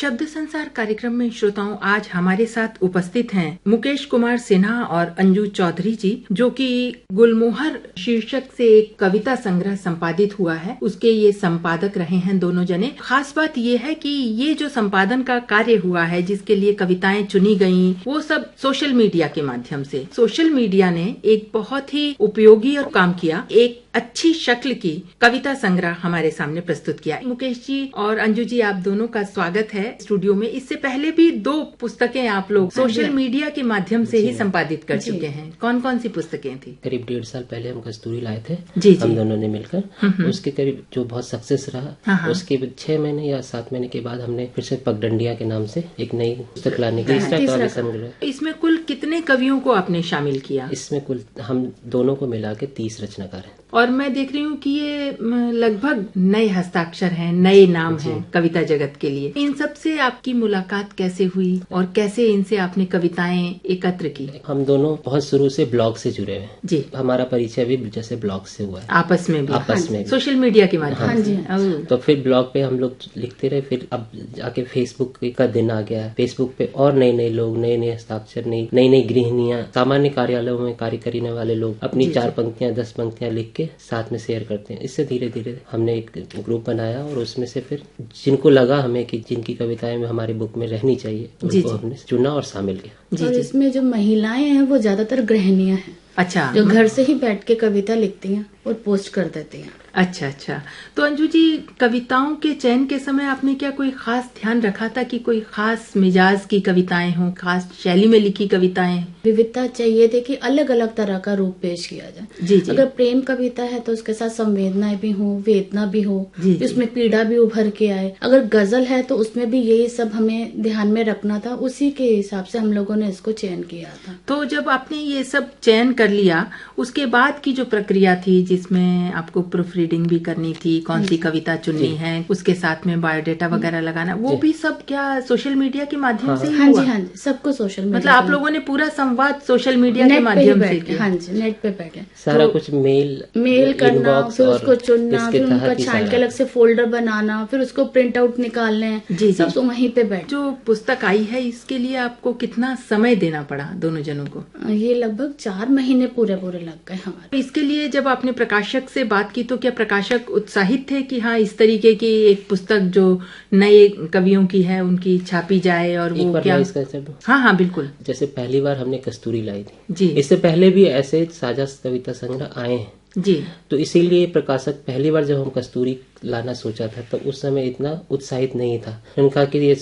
शब्द संसार कार्यक्रम में श्रोताओं आज हमारे साथ उपस्थित हैं मुकेश कुमार सिन्हा और अंजू चौधरी जी, जो कि गुलमोहर शीर्षक से एक कविता संग्रह संपादित हुआ है, उसके ये संपादक रहे हैं दोनों जने। खास बात ये है कि ये जो संपादन का कार्य हुआ है, जिसके लिए कविताएं चुनी गयी, वो सब सोशल मीडिया के माध्यम से। सोशल मीडिया ने एक बहुत ही उपयोगी और काम किया, एक अच्छी शक्ल की कविता संग्रह हमारे सामने प्रस्तुत किया। मुकेश जी और अंजू जी, आप दोनों का स्वागत है स्टूडियो में। इससे पहले भी 2 पुस्तकें आप लोग सोशल मीडिया के माध्यम से ही संपादित कर चुके हैं। कौन कौन सी पुस्तकें थी? करीब 1.5 साल पहले हम कस्तूरी लाए थे हम दोनों ने मिलकर। उसके करीब जो बहुत सक्सेस रहा, उसके 6 महीने या 7 महीने के बाद हमने फिर से पगडंडिया के नाम से एक नई पुस्तक लाने की तीसरा संग्रह। इसमें कुल कितने कवियों को आपने शामिल किया? इसमें कुल हम दोनों को मिला के 30 रचनाकार हैं। और मैं देख रही हूँ कि ये लगभग नए हस्ताक्षर हैं, नए नाम हैं कविता जगत के लिए। इन सब से आपकी मुलाकात कैसे हुई और कैसे इनसे आपने कविताएं एकत्र की? हम दोनों बहुत शुरू से ब्लॉग से जुड़े हुए हैं जी। हमारा परिचय भी जैसे ब्लॉग से हुआ है, आपस में भी सोशल मीडिया के माध्यम से। तो फिर ब्लॉग पे हम लोग लिखते रहे, फिर अब जाके फेसबुक का दिन आ गया। फेसबुक पे और नए लोग, नए हस्ताक्षर, नई नई गृहिणियां, सामान्य कार्यालयों में कार्य करने वाले लोग अपनी 4 पंक्तियां 10 पंक्तियां लिख के साथ में शेयर करते हैं। इससे धीरे धीरे हमने एक ग्रुप बनाया और उसमें से फिर जिनको लगा हमें कि जिनकी कविताएं में हमारी बुक में रहनी चाहिए, उनको हमने चुना और शामिल किया। और इसमें जो महिलाएं हैं वो ज्यादातर गृहिणियां हैं। अच्छा, जो घर से ही बैठ के कविता लिखती हैं और पोस्ट कर देती हैं। अच्छा। तो अंजू जी, कविताओं के चयन के समय आपने क्या कोई खास ध्यान रखा था कि कोई खास मिजाज की कविताएं हों, खास शैली में लिखी कविताएं? विविधता चाहिए थी कि अलग अलग तरह का रूप पेश किया जाए। जी। अगर प्रेम कविता है तो उसके साथ संवेदनाएं भी हो, वेदना भी हो, उसमें पीड़ा भी उभर के आए। अगर गजल है तो उसमें भी यही सब हमें ध्यान में रखना था। उसी के हिसाब से हम लोगों ने इसको चयन किया था। तो जब आपने ये सब चयन कर लिया, उसके बाद की जो प्रक्रिया थी, जिसमें आपको प्रूफ रीडिंग भी करनी थी, कौन सी कविता चुननी है, उसके साथ में बायोडेटा वगैरह लगाना, वो भी सब क्या सोशल मीडिया के माध्यम से ही हुआ? हाँ जी, सबको सोशल मीडिया। मतलब आप लोगों ने पूरा संवाद सोशल मीडिया के माध्यम से किया? हाँ जी, नेट पे बैठे सारा कुछ मेल करना, फिर उसको चुनना, फिर उनका छान के अलग से फोल्डर बनाना, फिर उसको प्रिंट आउट निकालने, सब तो वहीं पे बैठ। जो पुस्तक आई है, इसके लिए आपको कितना समय देना पड़ा दोनों जनों को? ये लगभग 4 महीने पूरे लग गए हमारे। इसके लिए जब आपने प्रकाशक से बात की तो क्या प्रकाशक उत्साहित थे कि हाँ, इस तरीके की एक पुस्तक जो नए कवियों की है उनकी छापी जाए? और वो क्या? हाँ, बिल्कुल। जैसे पहली बार हमने कस्तूरी लाई थी जी, इससे पहले भी ऐसे साझा कविता संग्रह आए हैं जी। तो इसीलिए प्रकाशक पहली बार जब हम कस्तूरी लाना सोचा था तो उस समय इतना उत्साहित नहीं था। उन्होंने कहा कि ये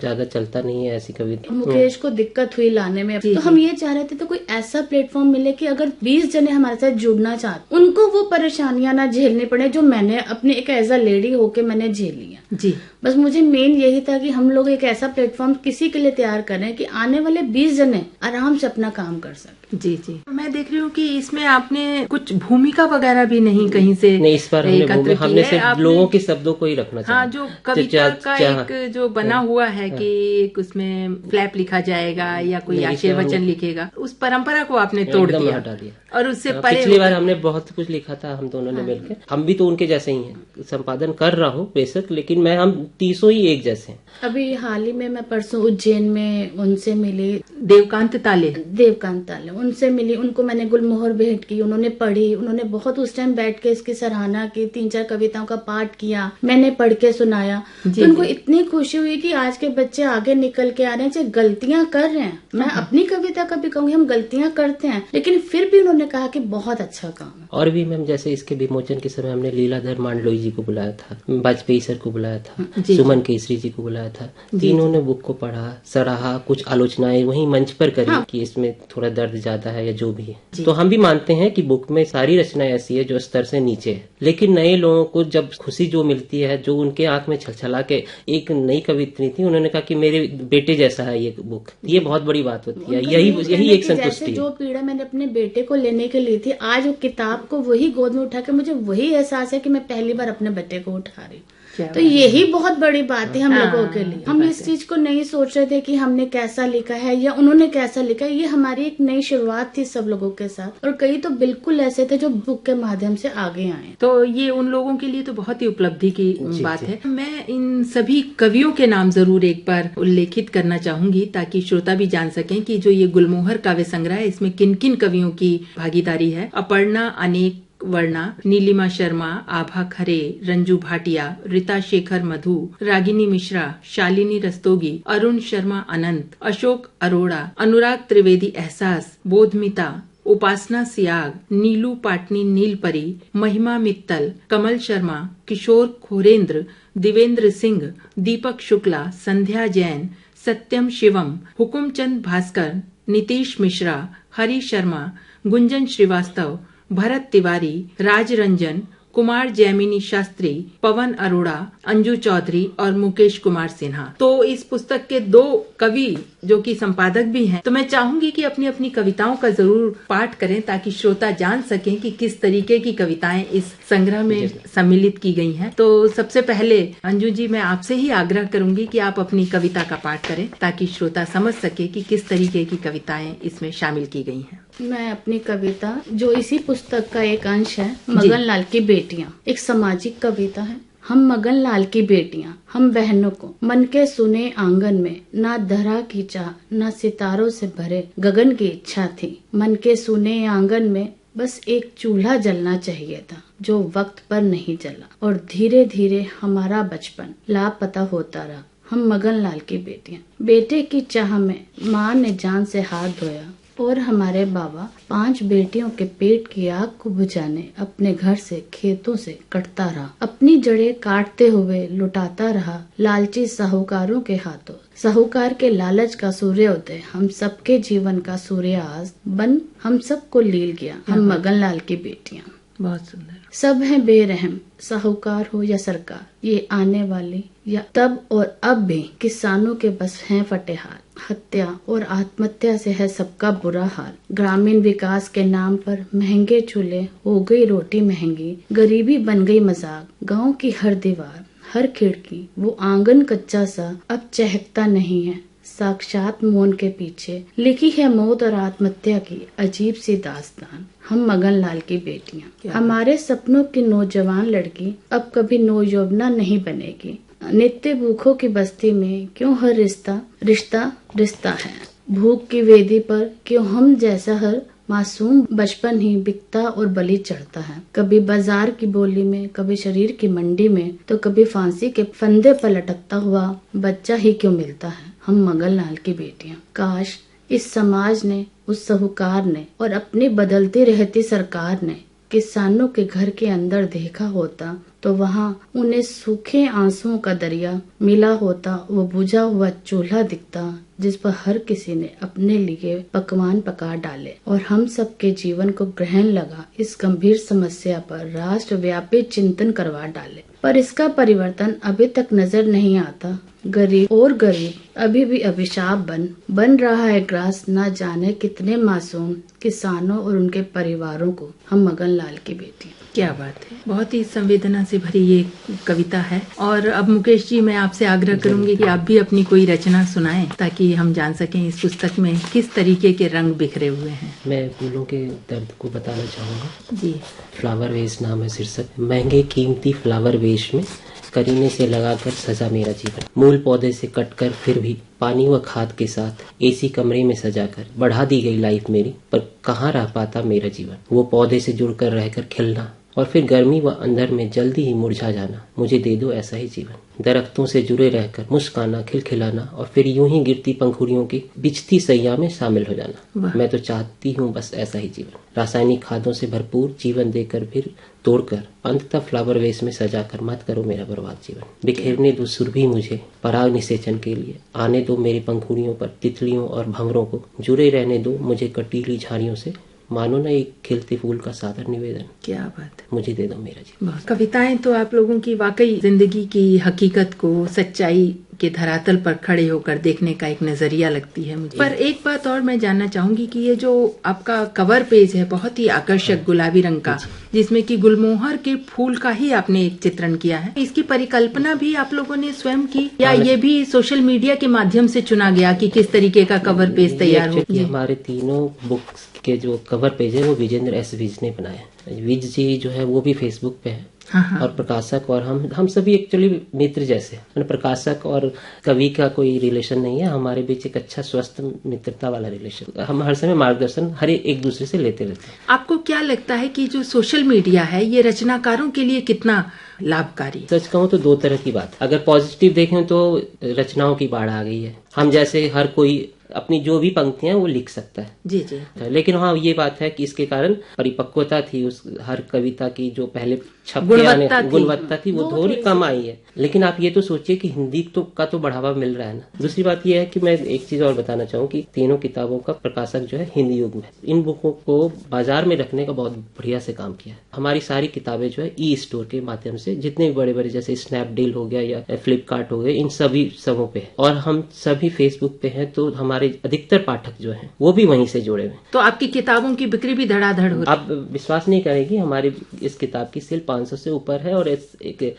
ज्यादा चलता नहीं है ऐसी कविता। मुकेश को दिक्कत हुई लाने में, तो हम ये चाह रहे थे तो कोई ऐसा प्लेटफॉर्म मिले कि अगर 20 जने हमारे साथ जुड़ना चाहते, उनको वो परेशानियां ना झेलनी पड़े जो मैंने अपने एक एज अ लेडी होके मैंने झेल लिया जी। बस मुझे मेन यही था कि हम लोग एक ऐसा प्लेटफॉर्म किसी के लिए तैयार करें कि आने वाले 20 जने आराम से अपना काम कर सके। जी। मैं देख रही हूँ कि इसमें आपने कुछ भूमिका वगैरह भी नहीं कहीं से नहीं, इस बार हमने सिर्फ लोगों के शब्दों को ही रखना चाहिए। हाँ, जो कविता का एक जो बना हुआ है कि एक उसमें फ्लैप लिखा जाएगा या कोई आशीर्वचन लिखेगा, उस परंपरा को आपने तोड़ दिया, हटा दिया। और उससे पिछली बार हमने बहुत कुछ लिखा था हम दोनों ने मिलकर। हम भी तो उनके जैसे ही हैं, संपादन कर रहा हूँ बेशक, लेकिन हम 30 ही एक जैसे हैं। अभी हाल ही में मैं परसों उज्जैन में उनसे मिली, देवकांत ताले, उनसे मिली। उनको मैंने गुलमोहर भेंट की, उन्होंने पढ़ी, उन्होंने बहुत उस टाइम बैठ के इसकी सराहना की, 3-4 कविताओं का पाठ किया, मैंने पढ़ के सुनाया। तो उनको इतनी खुशी हुई कि आज के बच्चे आगे निकल के आ रहे हैं, चाहे गलतियां कर रहे हैं। मैं अपनी कविता का भी कहूँगी, हम गलतियां करते हैं, लेकिन फिर भी उन्होंने कहा कि बहुत अच्छा काम है। और भी मैम, जैसे इसके विमोचन के समय हमने लीलाधर मांडलोई जी को बुलाया था, वाजपेयी सर को बुलाया था, सुमन केसरी जी को बुलाया था। तीनों ने बुक को पढ़ा, सराहा, कुछ आलोचनाएं वहीं मंच पर करी कि इसमें थोड़ा दर्द ज्यादा है या जो भी है। तो हम भी मानते हैं कि बुक में सारी रचनाएं ऐसी है जो स्तर से नीचे है, लेकिन नए लोगों को जब खुशी जो मिलती है, जो उनके आंख में छलछला के, एक नई कवित्री थी, उन्होंने कहा कि मेरे बेटे जैसा है ये बुक, ये बहुत बड़ी बात होती है। यही एक संतुष्टि। जो पीड़ा मैंने अपने बेटे को लेने के लिए थी, आज वो किताब को वही गोद में उठा के मुझे वही एहसास है कि मैं पहली बार अपने बेटे को उठा रही हूँ। तो यही बहुत बड़ी बात है हम लोगों के लिए। हम इस चीज को नहीं सोच रहे थे कि हमने कैसा लिखा है या उन्होंने कैसा लिखा है। ये हमारी एक नई शुरुआत थी सब लोगों के साथ, और कई तो बिल्कुल ऐसे थे जो बुक के माध्यम से आगे आए। तो ये उन लोगों के लिए तो बहुत ही उपलब्धि की बात है। मैं इन सभी कवियों के नाम जरूर एक बार उल्लेखित करना चाहूंगी ताकि श्रोता भी जान सकें कि जो ये गुलमोहर काव्य संग्रह है इसमें किन किन कवियों की भागीदारी है। अपर्णा अनेक वर्णा, नीलिमा शर्मा, आभा खरे, रंजू भाटिया, रीता शेखर मधु, रागिनी मिश्रा, शालिनी रस्तोगी, अरुण शर्मा अनंत, अशोक अरोड़ा, अनुराग त्रिवेदी एहसास, बोधमिता, उपासना सियाग, नीलू पाटनी नीलपरी, महिमा मित्तल, कमल शर्मा, किशोर खोरेंद्र, दिवेंद्र सिंह, दीपक शुक्ला, संध्या जैन, सत्यम शिवम, हुकुमचंद भास्कर, नीतीश मिश्रा, हरी शर्मा, गुंजन श्रीवास्तव, भरत तिवारी, राज रंजन, कुमार जैमिनी शास्त्री, पवन अरोड़ा, अंजू चौधरी और मुकेश कुमार सिन्हा। तो इस पुस्तक के 2 कवि जो कि संपादक भी हैं, तो मैं चाहूंगी कि अपनी अपनी कविताओं का जरूर पाठ करें ताकि श्रोता जान सकें कि किस तरीके की कविताएं इस संग्रह में सम्मिलित की गई हैं। तो सबसे पहले अंजू जी, मैं आपसे ही आग्रह करूंगी कि आप अपनी कविता का पाठ करें ताकि श्रोता समझ सके कि किस तरीके की कविताएं इसमें शामिल की गई हैं। मैं अपनी कविता, जो इसी पुस्तक का एक अंश है, मगन लाल की बेटियां, एक सामाजिक कविता है। हम मगन लाल की बेटियां, हम बहनों को मन के सुने आंगन में, ना धरा की चाह ना सितारों से भरे गगन की इच्छा थी। मन के सुने आंगन में बस एक चूल्हा जलना चाहिए था जो वक्त पर नहीं जला, और धीरे धीरे हमारा बचपन लापता होता रहा। हम मगन लाल की बेटियां। बेटे की चाह में माँ ने जान से हाथ धोया, और हमारे बाबा 5 बेटियों के पेट की आग को बुझाने अपने घर से खेतों से कटता रहा। अपनी जड़ें काटते हुए लुटाता रहा लालची साहूकारों के हाथों। साहूकार के लालच का सूर्योदय हम सबके जीवन का सूर्यास्त बन हम सबको लील गया। हम मगन लाल की बेटियां। बहुत सुंदर। सब हैं बेरहम, साहूकार हो या सरकार, ये आने वाली या तब और अब भी किसानों के बस हैं फटे हाथ। हत्या और आत्महत्या से है सबका बुरा हाल। ग्रामीण विकास के नाम पर महंगे चूल्हे, हो गई रोटी महंगी, गरीबी बन गई मजाक। गांव की हर दीवार, हर खिड़की, वो आंगन कच्चा सा अब चहकता नहीं है। साक्षात मौन के पीछे लिखी है मौत और आत्महत्या की अजीब सी दास्तान। हम मगन लाल की बेटियां। हमारे सपनों की नौजवान लड़की अब कभी नौयौवना नहीं बनेगी। नित्य भूखों की बस्ती में क्यों हर रिश्ता रिश्ता रिश्ता है। भूख की वेदी पर क्यों हम जैसा हर मासूम बचपन ही बिकता और बलि चढ़ता है। कभी बाजार की बोली में, कभी शरीर की मंडी में, तो कभी फांसी के फंदे पर लटकता हुआ बच्चा ही क्यों मिलता है। हम मगन लाल की बेटियां। काश इस समाज ने, उस साहूकार ने और अपनी बदलती रहती सरकार ने किसानों के घर के अंदर देखा होता तो वहाँ उन्हें सूखे आंसुओं का दरिया मिला होता। वो बुझा हुआ चूल्हा दिखता जिस पर हर किसी ने अपने लिए पकवान पका डाले, और हम सबके जीवन को ग्रहण लगा इस गंभीर समस्या पर राष्ट्रव्यापी चिंतन करवा डाले। पर इसका परिवर्तन अभी तक नजर नहीं आता। गरीब और गरीब अभी भी अभिशाप बन रहा है ग्रास। न जाने कितने मासूम किसानों और उनके परिवारों को। हम मगन लाल की बेटी। क्या बात है, बहुत ही संवेदना से भरी ये कविता है। और अब मुकेश जी, मैं आपसे आग्रह करूंगी कि आप भी अपनी कोई रचना सुनाएं ताकि हम जान सकें इस पुस्तक में किस तरीके के रंग बिखरे हुए हैं। मैं फूलों के दर्द को बताना चाहूँगा जी। फ्लावर वेस नाम है शीर्षक। महंगे कीमती फ्लावर वेस में करीने से लगाकर सजा मेरा जीवन। मूल पौधे से कटकर फिर भी पानी व खाद के साथ एसी कमरे में सजाकर बढ़ा दी गई लाइफ मेरी, पर कहाँ रह पाता मेरा जीवन। वो पौधे से जुड़कर रहकर खिलना और फिर गर्मी व अंधर में जल्दी ही मुरझा जाना। मुझे दे दो ऐसा ही जीवन। दरख्तों से जुड़े रहकर मुस्काना, खिलखिलाना और फिर यूं ही गिरती पंखुड़ियों की बिछती सैया में शामिल हो जाना। मैं तो चाहती हूँ बस ऐसा ही जीवन। रासायनिक खादों से भरपूर जीवन देकर फिर तोड़कर अंततः फ्लावर वेस में सजाकर मत करो मेरा बर्बाद जीवन। बिखेरने दो सुरभि मुझे पराग निषेचन के लिए। आने दो मेरी पंखुड़ियों पर तितलियों और भंवरों को। जुड़े रहने दो मुझे कटीली झाड़ियों से। मानो ना एक खिलते फूल का सादर निवेदन। क्या बात है, मुझे दे दो मेरा जीवन। कविताएं तो आप लोगों की वाकई जिंदगी की हकीकत को, सच्चाई के धरातल पर खड़े होकर देखने का एक नजरिया लगती है मुझे। पर एक बात और मैं जानना चाहूंगी कि ये जो आपका कवर पेज है बहुत ही आकर्षक गुलाबी रंग का, जिसमें कि गुलमोहर के फूल का ही आपने एक चित्रण किया है, इसकी परिकल्पना भी आप लोगों ने स्वयं की या ये भी सोशल मीडिया के माध्यम से चुना गया कि किस तरीके का कवर पेज तैयार हो? हमारे तीनों बुक्स के जो कवर पेज है वो विजेंद्र एस विज ने बनाया। विज जी जो है वो भी फेसबुक पे है। हाँ। और प्रकाशक और हम सभी एक्चुअली मित्र जैसे, प्रकाशक और कवि का कोई रिलेशन नहीं है, हमारे बीच एक अच्छा स्वस्थ मित्रता वाला रिलेशन। हम हर समय मार्गदर्शन हर एक दूसरे से लेते रहते हैं। आपको क्या लगता है कि जो सोशल मीडिया है ये रचनाकारों के लिए कितना लाभकारी? सच कहूँ तो दो तरह की बात। अगर पॉजिटिव देखें तो रचनाओं की बाढ़ आ गई है। हम जैसे हर कोई अपनी जो भी पंक्तियां वो लिख सकता है। जी जी। लेकिन हाँ ये बात है कि इसके कारण परिपक्वता थी उस हर कविता की, जो पहले गुणवत्ता थी वो थोड़ी कम आई है। लेकिन आप ये तो सोचिए कि हिंदी का तो बढ़ावा मिल रहा है ना। दूसरी बात ये है कि मैं एक चीज और बताना चाहूँ कि तीनों किताबों का प्रकाशक जो है हिंदी युग में, इन बुकों को बाजार में रखने का बहुत बढ़िया से काम किया है। हमारी सारी किताबें जो है ई स्टोर के माध्यम से, जितने भी बड़े बड़े जैसे स्नैपडील हो गया या फ्लिपकार्ट हो गया, इन सभी सबों पे है। और हम सभी फेसबुक पे हैं, तो हमारे अधिकतर पाठक जो हैं वो भी वहीं से जुड़े हुए। तो आपकी किताबों की बिक्री भी धड़ाधड़ हो रही है। आप विश्वास नहीं करेगी, हमारी इस किताब की सेल 500 से ऊपर है। और एक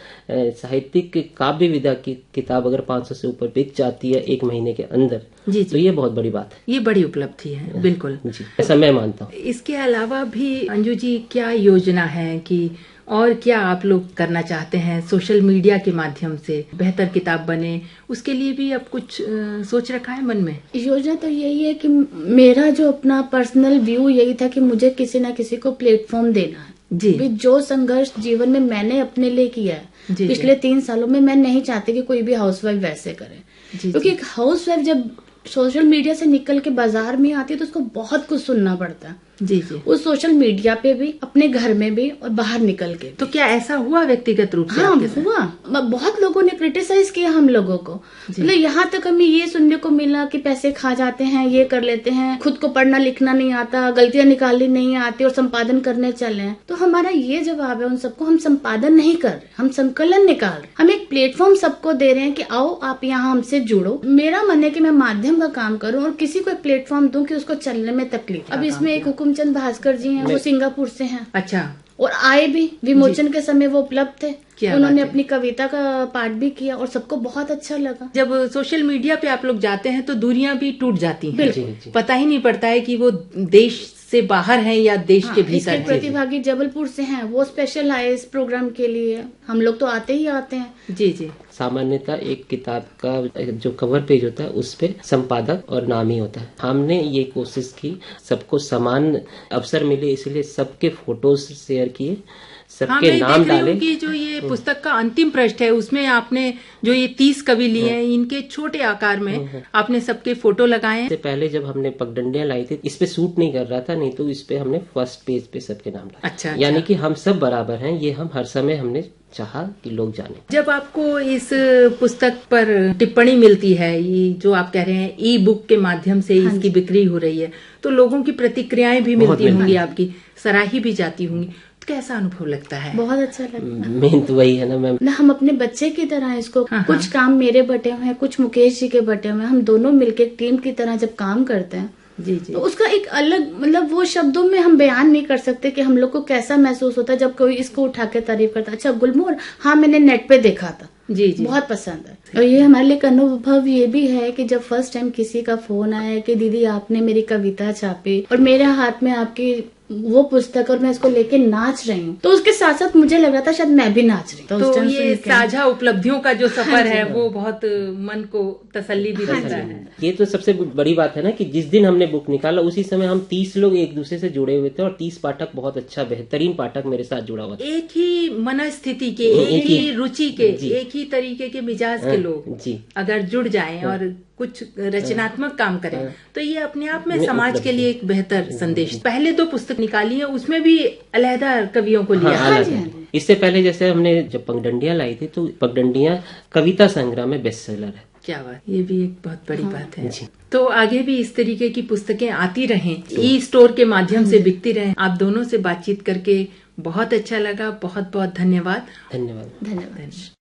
साहित्यिक काव्य विधा की किताब अगर 500 से ऊपर बिक जाती है एक महीने के अंदर, जी तो ये बहुत बड़ी बात है। ये बड़ी उपलब्धि है, बिल्कुल जी, ऐसा मैं मानता हूँ। इसके अलावा भी अंजू जी क्या योजना है कि और क्या आप लोग करना चाहते हैं सोशल मीडिया के माध्यम से बेहतर किताब बने, उसके लिए भी अब कुछ सोच रखा है मन में? योजना तो यही है कि मेरा जो अपना पर्सनल व्यू यही था कि मुझे किसी ना किसी को प्लेटफॉर्म देना है। जी। जो संघर्ष जीवन में मैंने अपने लिए किया है पिछले 3 सालों में, मैं नहीं चाहती कि कोई भी हाउसवाइफ वैसे करे। क्योंकि एक हाउसवाइफ जब सोशल मीडिया से निकल के बाजार में आती है तो उसको बहुत कुछ सुनना पड़ता है। जी जी। उस सोशल मीडिया पे भी, अपने घर में भी और बाहर निकल के। तो क्या ऐसा हुआ व्यक्तिगत रूप से? हाँ हुआ। बहुत लोगों ने क्रिटिसाइज किया हम लोगों को। मतलब यहाँ तक हमें ये सुनने को मिला कि पैसे खा जाते हैं, ये कर लेते हैं, खुद को पढ़ना लिखना नहीं आता, गलतियां निकालनी नहीं आती और संपादन करने चले हैं। तो हमारा ये जवाब है उन सबको, हम संपादन नहीं कर रहे, हम संकलन निकाल रहे। हम एक प्लेटफॉर्म सबको दे रहे हैं कि आओ आप यहाँ हमसे जुड़ो। मेरा मन है कि मैं माध्यम का काम करूँ और किसी को एक प्लेटफॉर्म दूं कि उसको चलने में तकलीफ। अब इसमें एक हुकुमचंद भास्कर जी हैं, वो सिंगापुर से हैं। अच्छा। और आए भी विमोचन के समय वो उपलब्ध थे, उन्होंने अपनी कविता का पाठ भी किया और सबको बहुत अच्छा लगा। जब सोशल मीडिया पे आप लोग जाते हैं तो दूरियां भी टूट जाती हैं, पता ही नहीं पड़ता है कि वो देश से बाहर हैं या देश के भीतर हैं। प्रतिभागी जबलपुर से हैं, वो स्पेशल आए इस प्रोग्राम के लिए। हम लोग तो आते ही आते हैं। जी जी। सामान्यतः एक किताब का जो कवर पेज होता है उस पे संपादक और नाम ही होता है। हमने ये कोशिश की सबको समान अवसर मिले, इसलिए सबके फोटोज शेयर किए, सबके नाम डाले। कि जो ये पुस्तक का अंतिम पृष्ठ है उसमें आपने जो ये 30 कवि लिए हैं, इनके छोटे आकार में आपने सबके फोटो लगाए हैं। इससे पहले जब हमने पगडंडियां लाई थी इस पे सूट नहीं कर रहा था, नहीं तो इस पे हमने फर्स्ट पेज पे सबके नाम डाले। अच्छा। यानी कि हम सब बराबर हैं, ये हम हर समय हमने चाहा कि लोग जाने। जब आपको इस पुस्तक पर टिप्पणी मिलती है, ये जो आप कह रहे हैं ई बुक के माध्यम से इसकी बिक्री हो रही है, तो लोगों की प्रतिक्रियाएं भी मिलती होंगी, आपकी सराही भी जाती होंगी, कैसा अनुभव लगता है? बहुत अच्छा लगता है। मेन तो वही है ना मैम, हम अपने बच्चे की तरह इसको, कुछ काम मेरे बटे हुए हैं, कुछ मुकेश जी के बटे हुए हैं, हम दोनों मिलके एक टीम की तरह जब काम करते हैं जी जी, तो उसका एक अलग, मतलब वो शब्दों में हम बयान नहीं कर सकते कि हम लोग को कैसा महसूस होता है जब कोई इसको उठा के तारीफ करता है। अच्छा गुलमोहर, हाँ मैंने नेट पे देखा था, जी जी, बहुत पसंद है। और ये हमारे लिए एक अनुभव ये भी है कि जब फर्स्ट टाइम किसी का फोन आया कि दीदी आपने मेरी कविता छापी और मेरे हाथ में आपकी वो पुस्तक और मैं इसको लेके नाच रही हूँ, तो उसके साथ साथ मुझे लग रहा था शायद मैं भी नाच रही हूँ। तो ये साझा उपलब्धियों का जो सफर है वो बहुत मन को तसल्ली भी देता है। ये तो सबसे बड़ी बात है ना कि जिस दिन हमने बुक निकाला उसी समय हम 30 लोग एक दूसरे से जुड़े हुए थे और 30 पाठक, बहुत अच्छा बेहतरीन पाठक मेरे साथ जुड़ा हुआ था। एक ही मनस्थिति के, एक ही रुचि के, एक ही तरीके के मिजाज के लोग जी अगर जुड़ जाएं और कुछ रचनात्मक काम करें तो ये अपने आप में समाज के लिए एक बेहतर संदेश। पहले 2 पुस्तक निकाली है, उसमें भी अलहदा कवियों को लिया। इससे पहले जैसे हमने जब पगडंडियां लाई थी तो पगडंडियां कविता संग्रह में बेस्ट सेलर है। क्या बात, ये भी एक बहुत बड़ी बात है। तो आगे भी इस तरीके की पुस्तकें आती रहें, ई स्टोर के माध्यम से बिकती रहें। आप दोनों से बातचीत करके बहुत अच्छा लगा, बहुत बहुत धन्यवाद। धन्यवाद।